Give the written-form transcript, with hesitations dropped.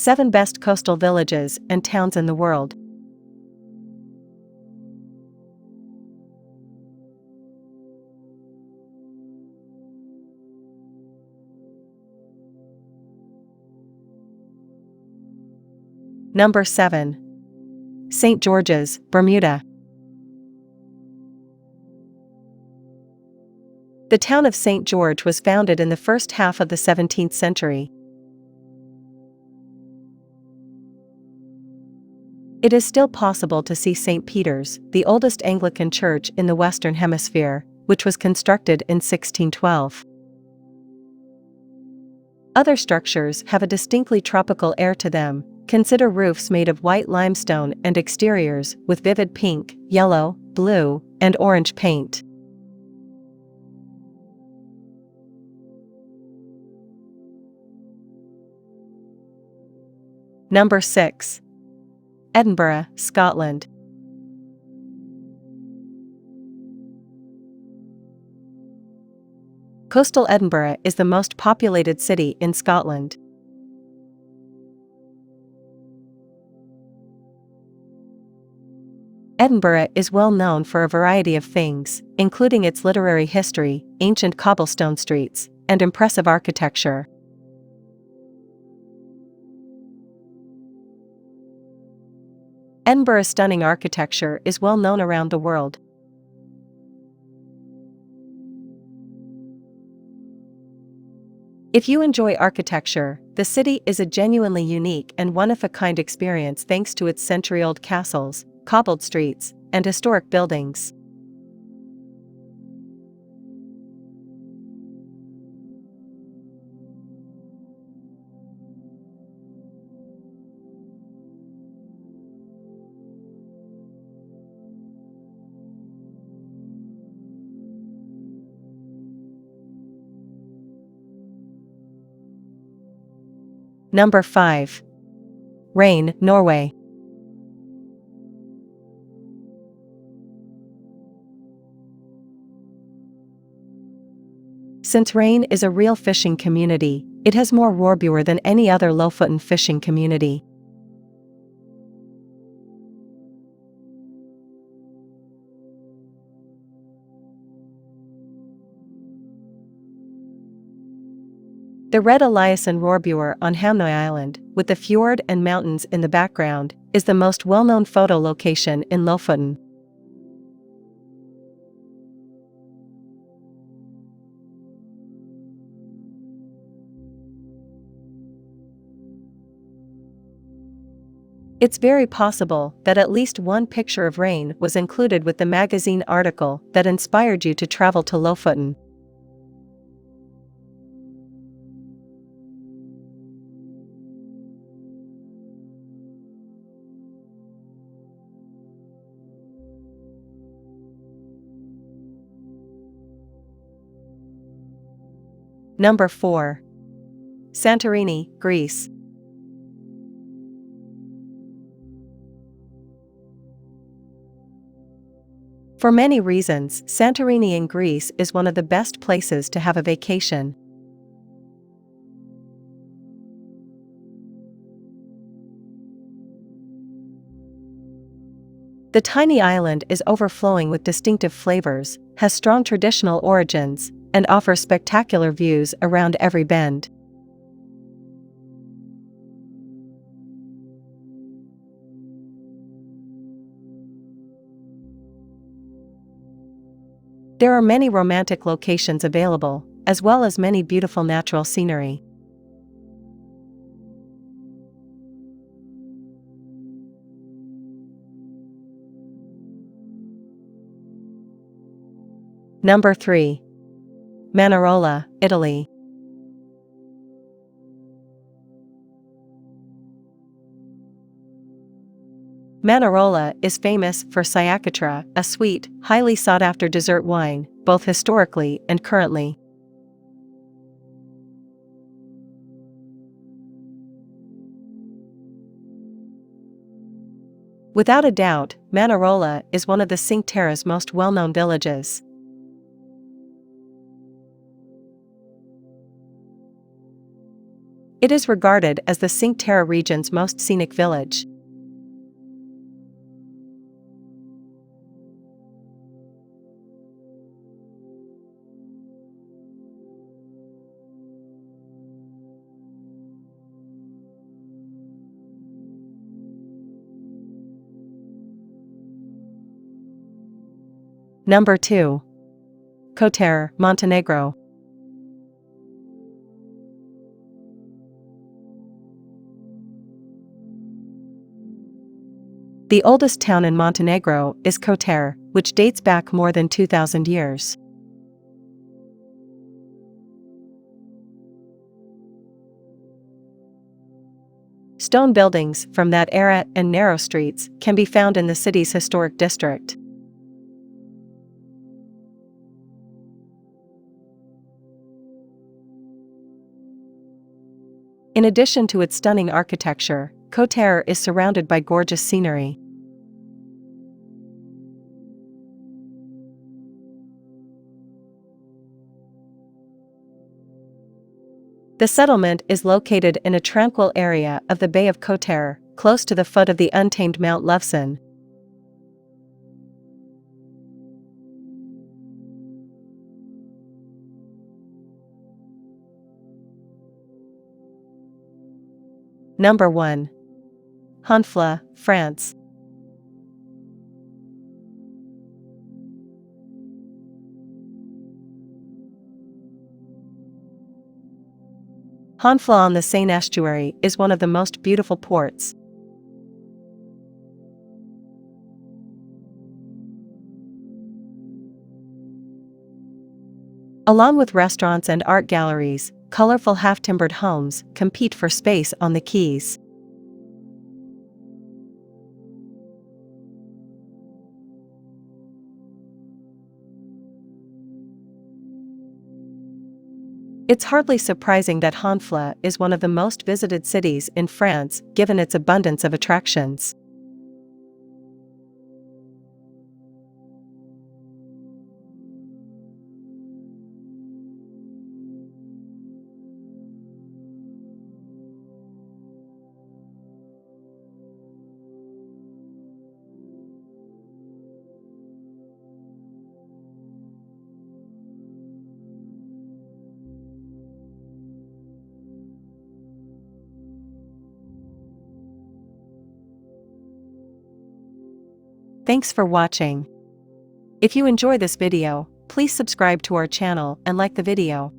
7 best coastal villages and towns in the world. Number 7. St. George's, Bermuda. The town of St. George was founded in the first half of the 17th century. It is still possible to see St. Peter's, the oldest Anglican church in the Western Hemisphere, which was constructed in 1612. Other structures have a distinctly tropical air to them. Consider roofs made of white limestone and exteriors with vivid pink, yellow, blue, and orange paint. Number 6. Edinburgh, Scotland. Coastal Edinburgh is the most populated city in Scotland. Edinburgh is well known for a variety of things, including its literary history, ancient cobblestone streets, and impressive architecture. Edinburgh's stunning architecture is well known around the world. If you enjoy architecture, the city is a genuinely unique and one-of-a-kind experience thanks to its century-old castles, cobbled streets, and historic buildings. Number 5. Reine, Norway. Since Reine is a real fishing community, it has more roebuer than any other Lofoten fishing community. The red Eliason roebuer on Hamnoy Island, with the fjord and mountains in the background, is the most well-known photo location in Lofoten. It's very possible that at least one picture of Reine was included with the magazine article that inspired you to travel to Lofoten. Number 4. Santorini, Greece. For many reasons, Santorini in Greece is one of the best places to have a vacation. The tiny island is overflowing with distinctive flavors, has strong traditional origins, and offers spectacular views around every bend. There are many romantic locations available, as well as many beautiful natural scenery. Number 3. Manarola, Italy. Manarola is famous for Sciacatra, a sweet, highly sought-after dessert wine, both historically and currently. Without a doubt, Manarola is one of the Cinque Terre's most well-known villages. It is regarded as the Cinque Terre region's most scenic village. Number 2. Kotor, Montenegro. The oldest town in Montenegro is Kotor, which dates back more than 2,000 years. Stone buildings from that era and narrow streets can be found in the city's historic district. In addition to its stunning architecture, Kotor is surrounded by gorgeous scenery. The settlement is located in a tranquil area of the Bay of Kotor, close to the foot of the untamed Mount Lufsen. Number 1. Honfleur, France. Honfleur on the Seine estuary is one of the most beautiful ports. Along with restaurants and art galleries, colorful half-timbered homes compete for space on the quays. It's hardly surprising that Honfleur is one of the most visited cities in France, given its abundance of attractions. Thanks for watching. If you enjoy this video, please subscribe to our channel and like the video.